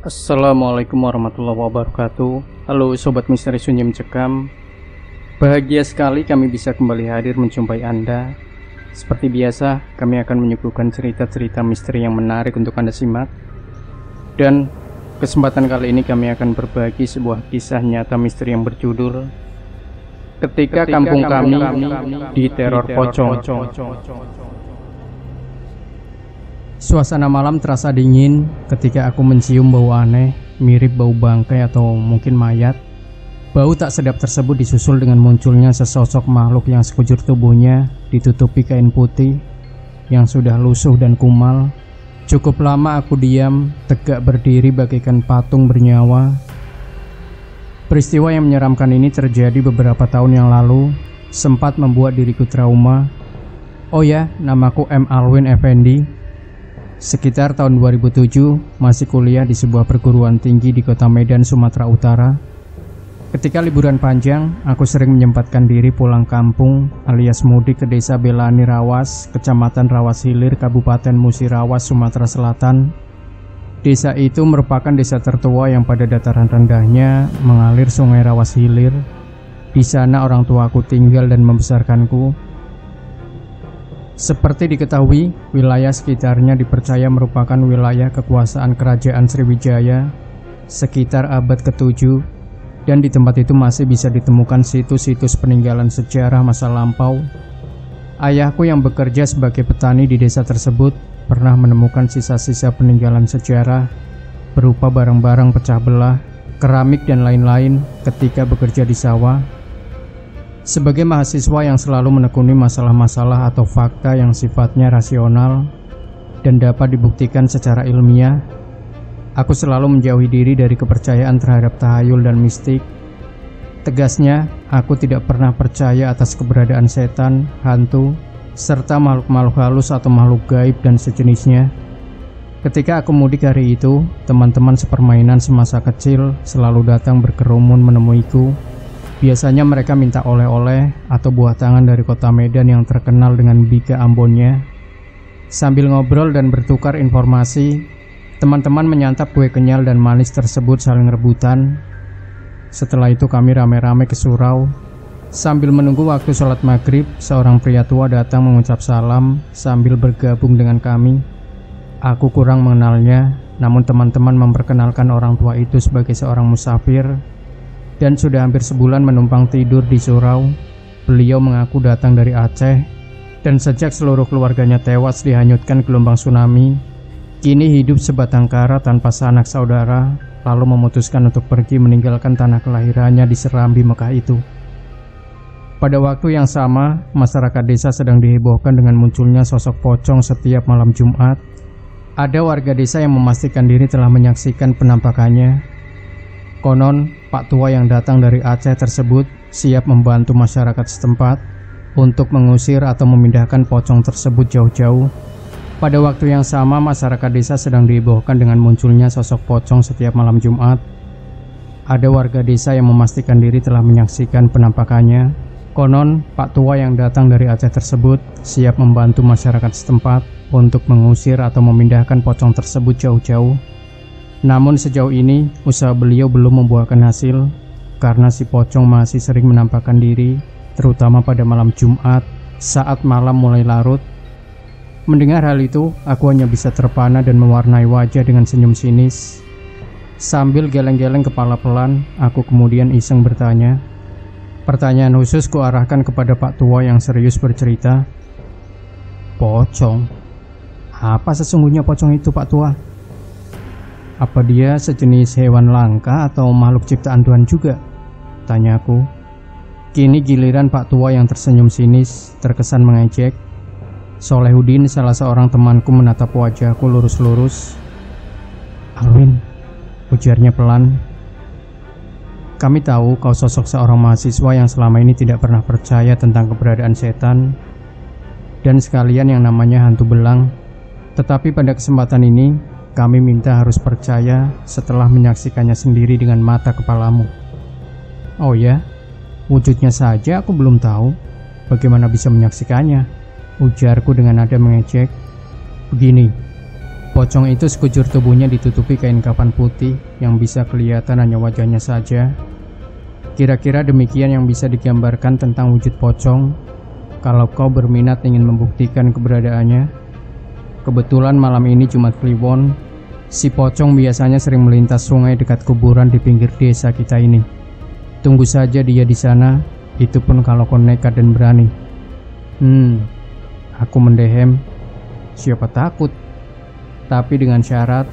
Assalamualaikum warahmatullahi wabarakatuh. Halo Sobat Misteri Sunyi Mencekam. Bahagia sekali kami bisa kembali hadir menjumpai Anda. Seperti biasa, kami akan menyuguhkan cerita-cerita misteri yang menarik untuk Anda simak. Dan kesempatan kali ini kami akan berbagi sebuah kisah nyata misteri yang berjudul Ketika Kampung Kami Diteror Pocong. Suasana malam terasa dingin ketika aku mencium bau aneh, mirip bau bangkai atau mungkin mayat. Bau tak sedap tersebut disusul dengan munculnya sesosok makhluk yang sekujur tubuhnya ditutupi kain putih yang sudah lusuh dan kumal. Cukup lama aku diam, tegak berdiri bagaikan patung bernyawa. Peristiwa yang menyeramkan ini terjadi beberapa tahun yang lalu, sempat membuat diriku trauma. Oh ya, namaku M. Alwin Effendi. Sekitar tahun 2007, masih kuliah di sebuah perguruan tinggi di kota Medan, Sumatera Utara. Ketika liburan panjang, aku sering menyempatkan diri pulang kampung alias mudik ke desa Belani Rawas, kecamatan Rawas Hilir, Kabupaten Musirawas, Sumatera Selatan. Desa itu merupakan desa tertua yang pada dataran rendahnya mengalir sungai Rawas Hilir. Di sana orang tuaku tinggal dan membesarkanku. Seperti diketahui, wilayah sekitarnya dipercaya merupakan wilayah kekuasaan Kerajaan Sriwijaya sekitar abad ke-7, dan di tempat itu masih bisa ditemukan situs-situs peninggalan sejarah masa lampau. Ayahku yang bekerja sebagai petani di desa tersebut pernah menemukan sisa-sisa peninggalan sejarah berupa barang-barang pecah belah, keramik dan lain-lain ketika bekerja di sawah. Sebagai mahasiswa yang selalu menekuni masalah-masalah atau fakta yang sifatnya rasional dan dapat dibuktikan secara ilmiah, aku selalu menjauhi diri dari kepercayaan terhadap tahayul dan mistik. Tegasnya, aku tidak pernah percaya atas keberadaan setan, hantu, serta makhluk-makhluk halus atau makhluk gaib dan sejenisnya. Ketika aku mudik hari itu, teman-teman sepermainan semasa kecil selalu datang berkerumun menemuiku. Biasanya mereka minta oleh-oleh atau buah tangan dari kota Medan yang terkenal dengan Bika Ambonnya. Sambil ngobrol dan bertukar informasi, teman-teman menyantap kue kenyal dan manis tersebut saling rebutan. Setelah itu kami rame-rame ke surau. Sambil menunggu waktu sholat maghrib, seorang pria tua datang mengucap salam sambil bergabung dengan kami. Aku kurang mengenalnya, namun teman-teman memperkenalkan orang tua itu sebagai seorang musafir dan sudah hampir sebulan menumpang tidur di surau. Beliau mengaku datang dari Aceh, dan sejak seluruh keluarganya tewas dihanyutkan gelombang tsunami, kini hidup sebatang kara tanpa sanak saudara, lalu memutuskan untuk pergi meninggalkan tanah kelahirannya di Serambi, Mekah itu. Pada waktu yang sama, masyarakat desa sedang dihebohkan dengan munculnya sosok pocong setiap malam Jumat. Ada warga desa yang memastikan diri telah menyaksikan penampakannya. Konon, Pak Tua yang datang dari Aceh tersebut siap membantu masyarakat setempat untuk mengusir atau memindahkan pocong tersebut jauh-jauh. Pada waktu yang sama, masyarakat desa sedang dihebohkan dengan munculnya sosok pocong setiap malam Jumat. Ada warga desa yang memastikan diri telah menyaksikan penampakannya. Konon, Pak Tua yang datang dari Aceh tersebut siap membantu masyarakat setempat untuk mengusir atau memindahkan pocong tersebut jauh-jauh. Namun sejauh ini usaha beliau belum membuahkan hasil karena si pocong masih sering menampakkan diri, terutama pada malam Jumat saat malam mulai larut. Mendengar hal itu, aku hanya bisa terpana dan mewarnai wajah dengan senyum sinis. Sambil geleng-geleng kepala pelan, aku kemudian iseng bertanya. Pertanyaan khusus kuarahkan kepada Pak Tua yang serius bercerita. Pocong? Apa sesungguhnya pocong itu, Pak Tua? Apa dia sejenis hewan langka atau makhluk ciptaan Tuhan juga? Tanyaku. Kini giliran Pak Tua yang tersenyum sinis, terkesan mengejek. Solehudin, salah seorang temanku, menatap wajahku lurus-lurus. Alwin, ujarnya pelan. Kami tahu kau sosok seorang mahasiswa yang selama ini tidak pernah percaya tentang keberadaan setan dan sekalian yang namanya hantu belang. Tetapi pada kesempatan ini, kami minta harus percaya setelah menyaksikannya sendiri dengan mata kepalamu. Oh ya, wujudnya saja aku belum tahu. Bagaimana bisa menyaksikannya? Ujarku dengan nada mengejek. Begini, Pocong itu sekujur tubuhnya ditutupi kain kafan putih yang bisa kelihatan hanya wajahnya saja. Kira-kira demikian yang bisa digambarkan tentang wujud pocong. Kalau kau berminat ingin membuktikan keberadaannya. Kebetulan malam ini Jumat Kliwon. Si pocong biasanya sering melintas sungai dekat kuburan di pinggir desa kita ini. Tunggu saja dia di sana, itu pun kalau kau nekat dan berani. Aku mendehem. Siapa takut? Tapi dengan syarat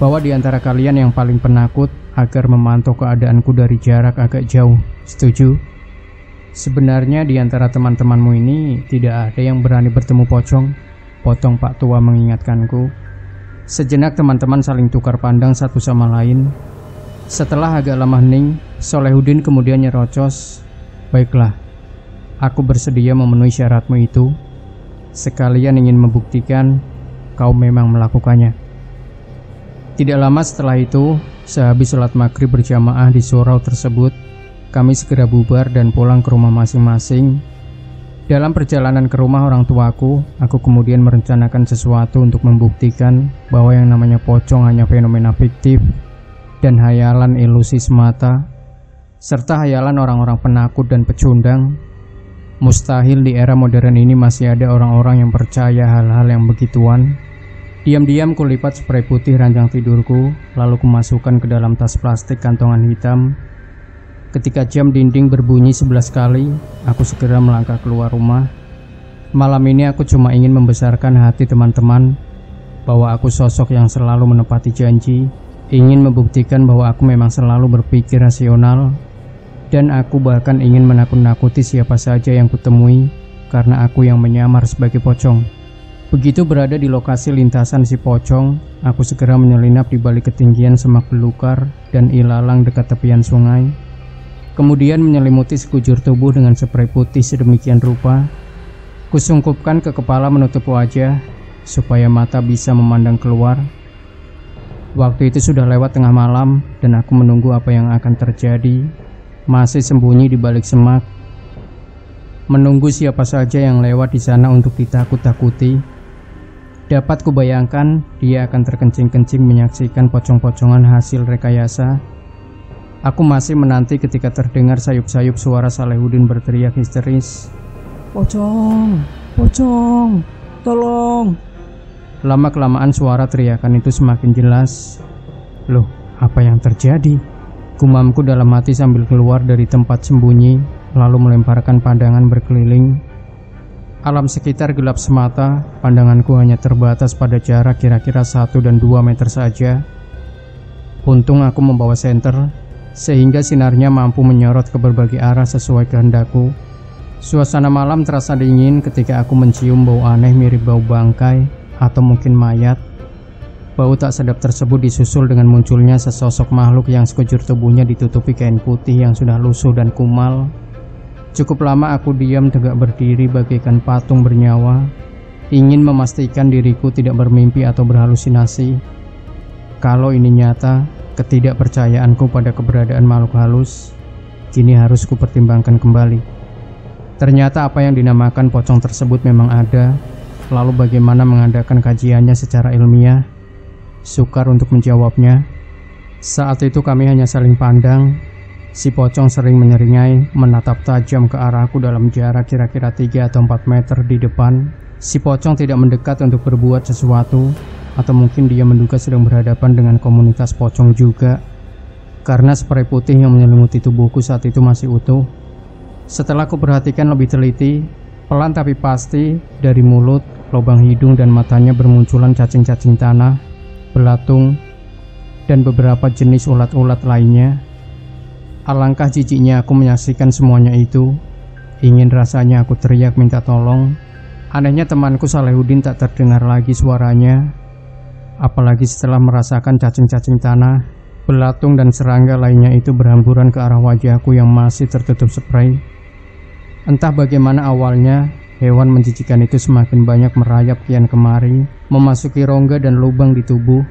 bahwa di antara kalian yang paling penakut agar memantau keadaanku dari jarak agak jauh. Setuju? Sebenarnya di antara teman-temanmu ini tidak ada yang berani bertemu pocong. Potong Pak Tua mengingatkanku. Sejenak teman-teman saling tukar pandang satu sama lain. Setelah agak lama hening, Solehudin kemudian nyerocos. Baiklah, aku bersedia memenuhi syaratmu itu. Sekalian ingin membuktikan kau memang melakukannya. Tidak lama setelah itu, sehabis sholat maghrib berjamaah di surau tersebut, kami segera bubar dan pulang ke rumah masing-masing. Dalam perjalanan ke rumah orang tuaku, aku kemudian merencanakan sesuatu untuk membuktikan bahwa yang namanya pocong hanya fenomena fiktif dan hayalan ilusi semata, serta hayalan orang-orang penakut dan pecundang. Mustahil di era modern ini masih ada orang-orang yang percaya hal-hal yang begituan. Diam-diam kulipat spray putih ranjang tidurku, lalu kumasukkan ke dalam tas plastik kantongan hitam. Ketika jam dinding berbunyi 11 kali, aku segera melangkah keluar rumah. Malam ini aku cuma ingin membesarkan hati teman-teman bahwa aku sosok yang selalu menepati janji, ingin membuktikan bahwa aku memang selalu berpikir rasional, dan aku bahkan ingin menakut-nakuti siapa saja yang kutemui karena aku yang menyamar sebagai pocong. Begitu berada di lokasi lintasan si pocong, aku segera menyelinap di balik ketinggian semak belukar dan ilalang dekat tepian sungai. Kemudian menyelimuti sekujur tubuh dengan spray putih sedemikian rupa. Kusungkupkan ke kepala menutup wajah supaya mata bisa memandang keluar. Waktu itu sudah lewat tengah malam dan aku menunggu apa yang akan terjadi, masih sembunyi di balik semak. Menunggu siapa saja yang lewat di sana untuk ditakut-takuti. Dapat kubayangkan dia akan terkencing-kencing menyaksikan pocong-pocongan hasil rekayasa. Aku masih menanti ketika terdengar sayup-sayup suara Salehudin berteriak histeris. Pocong, pocong, tolong. Lama-kelamaan suara teriakan itu semakin jelas. Loh, apa yang terjadi? Gumamku dalam hati sambil keluar dari tempat sembunyi, lalu melemparkan pandangan berkeliling. Alam sekitar gelap semata, pandanganku hanya terbatas pada jarak kira-kira 1 dan 2 meter saja. Untung aku membawa senter, sehingga sinarnya mampu menyorot ke berbagai arah sesuai kehendakku. Suasana malam terasa dingin ketika aku mencium bau aneh mirip bau bangkai atau mungkin mayat. Bau tak sedap tersebut disusul dengan munculnya sesosok makhluk yang sekujur tubuhnya ditutupi kain putih yang sudah lusuh dan kumal. Cukup lama aku diam tegak berdiri bagaikan patung bernyawa, ingin memastikan diriku tidak bermimpi atau berhalusinasi. Kalau ini nyata, ketidakpercayaanku pada keberadaan makhluk halus kini harus kupertimbangkan kembali. Ternyata apa yang dinamakan pocong tersebut memang ada. Lalu bagaimana mengadakan kajiannya secara ilmiah? Sukar untuk menjawabnya. Saat itu kami hanya saling pandang. Si pocong sering menyeringai, menatap tajam ke arahku dalam jarak kira-kira 3 atau 4 meter di depan. Si pocong tidak mendekat untuk berbuat sesuatu, atau mungkin dia menduga sedang berhadapan dengan komunitas pocong juga, karena spray putih yang menyelimuti tubuhku saat itu masih utuh. Setelah kuperhatikan lebih teliti, pelan tapi pasti dari mulut, lubang hidung dan matanya bermunculan cacing-cacing tanah, belatung, dan beberapa jenis ulat-ulat lainnya. Alangkah jijiknya aku menyaksikan semuanya itu. Ingin rasanya aku teriak minta tolong. Anehnya temanku Salehudin tak terdengar lagi suaranya. Apalagi setelah merasakan cacing-cacing tanah, belatung dan serangga lainnya itu berhamburan ke arah wajahku yang masih tertutup spray. Entah bagaimana awalnya, hewan menjijikan itu semakin banyak merayap kian kemari, memasuki rongga dan lubang di tubuh.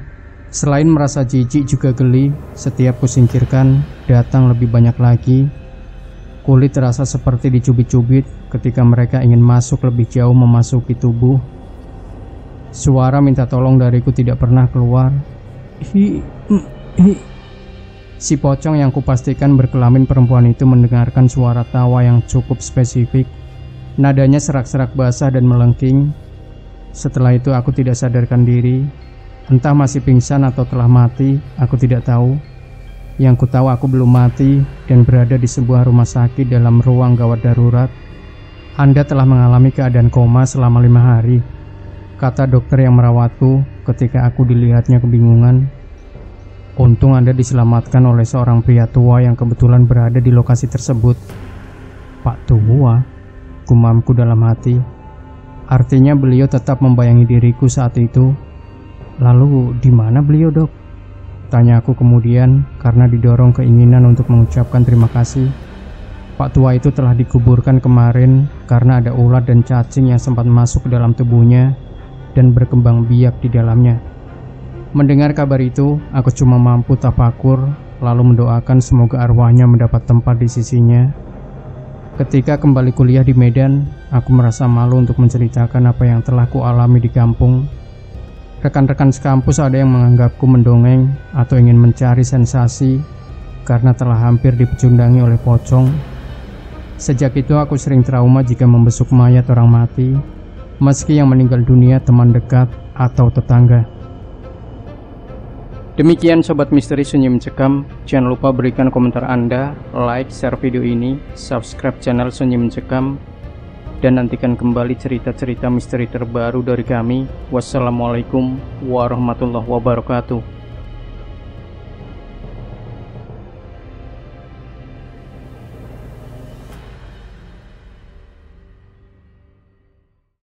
Selain merasa jijik juga geli, setiap kusingkirkan datang lebih banyak lagi. Kulit terasa seperti dicubit-cubit ketika mereka ingin masuk lebih jauh memasuki tubuh. Suara minta tolong dariku tidak pernah keluar. Si pocong yang kupastikan berkelamin perempuan itu mendengarkan suara tawa yang cukup spesifik. Nadanya serak-serak basah dan melengking. Setelah itu aku tidak sadarkan diri. Entah masih pingsan atau telah mati, aku tidak tahu. Yang ku tahu aku belum mati dan berada di sebuah rumah sakit dalam ruang gawat darurat. Anda telah mengalami keadaan koma selama 5 hari, kata dokter yang merawatku ketika aku dilihatnya kebingungan. Untung Anda diselamatkan oleh seorang pria tua yang kebetulan berada di lokasi tersebut. Pak tua, gumamku dalam hati. Artinya beliau tetap membayangi diriku saat itu. Lalu di mana beliau, Dok? Tanya aku kemudian karena didorong keinginan untuk mengucapkan terima kasih. Pak tua itu telah dikuburkan kemarin karena ada ulat dan cacing yang sempat masuk ke dalam tubuhnya dan berkembang biak di dalamnya. Mendengar kabar itu, aku cuma mampu tafakur lalu mendoakan semoga arwahnya mendapat tempat di sisinya. Ketika kembali kuliah di Medan, aku merasa malu untuk menceritakan apa yang telah kualami di kampung. Rekan-rekan sekampus ada yang menganggapku mendongeng atau ingin mencari sensasi karena telah hampir dipecundangi oleh pocong. Sejak itu aku sering trauma jika membesuk mayat orang mati, meski yang meninggal dunia teman dekat atau tetangga. Demikian Sobat Misteri Sunyi Mencekam. Jangan lupa berikan komentar Anda, like, share video ini, subscribe channel Sunyi Mencekam, dan nantikan kembali cerita-cerita misteri terbaru dari kami. Wassalamualaikum warahmatullahi wabarakatuh.